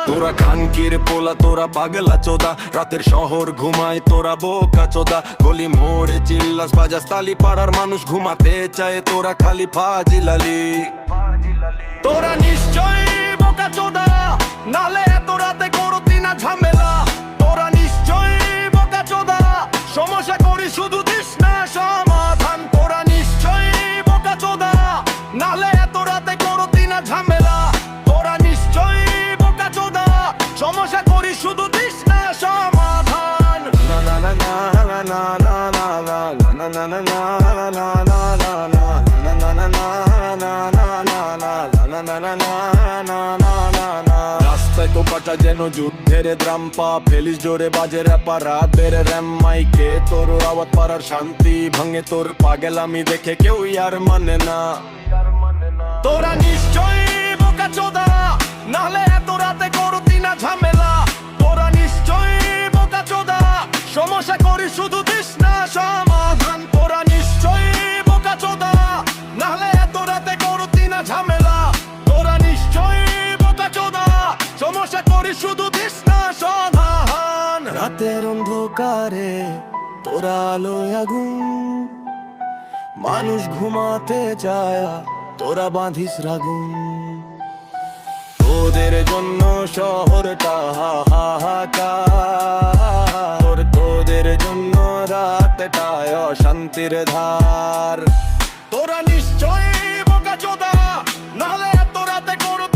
তোরা খানকির পোলা, তোরা পাগলা চোদা, রাতের শহর ঘুমায় তোরা বোকা চোদা। গলি মোড়ে চিল্লাস বাজাস তালি, পাড়ার মানুষ ঘুমাতে চায় তোরা খালি ফাজিলালি। তোরা নিশ্চয়ই বোকা চোদা, নালে এত রাতে করতি না ঝামেলা। তোরা নিশ্চয়ই বোকা চোদা, সমস্যা করি শুধু দিস না সমাধান। তোরা নিশ্চয়ই বোকা চোদা, নালে এত রাতে করতি না ঝামেলা। তোরা নিশ্চয়ই বোকা চোদা, সমস্যা করি শুধু দিস না সমাধান। না না না না না না না না না না না না না না না না রাস্তায় তো কাটা যেন যুদ্ধের দ্রাম্পা, ফেলিস জোরে বাজে র্যাপার রাতের র্যাম মাইকে। তোর আওয়াজ পাড়ার শান্তি ভাঙে, তোর পাগলামি দেখে কেউ আর মানে না। তোরা নিশ্চয়ই বোকা চোদা, নালে এত রাতে করতি না ঝামেলা। তোরা নিশ্চয়ই বোকা চোদা, সমস্যা করি শুধু দিস না সমাধান। তোরা নিশ্চয়ই বোকা চোদা, নালে এত রাতে করতি না ঝামেলা। তোরা নিশ্চয়ই বোকা চোদা, সমস্যা করি শুধু দিস না সমাধান। রাতের অন্ধকারে তোরা আলোয় আগুন, মানুষ ঘুমাতে চায় তোরা বাঁধিস রাগুন। তোদের জন্য শহরটা হাহাকার, তোদের জন্য রাতটায় অশান্তির ধার। তোরা নিশ্চয়ই বোকা চোদা, নালে এত রাতে করো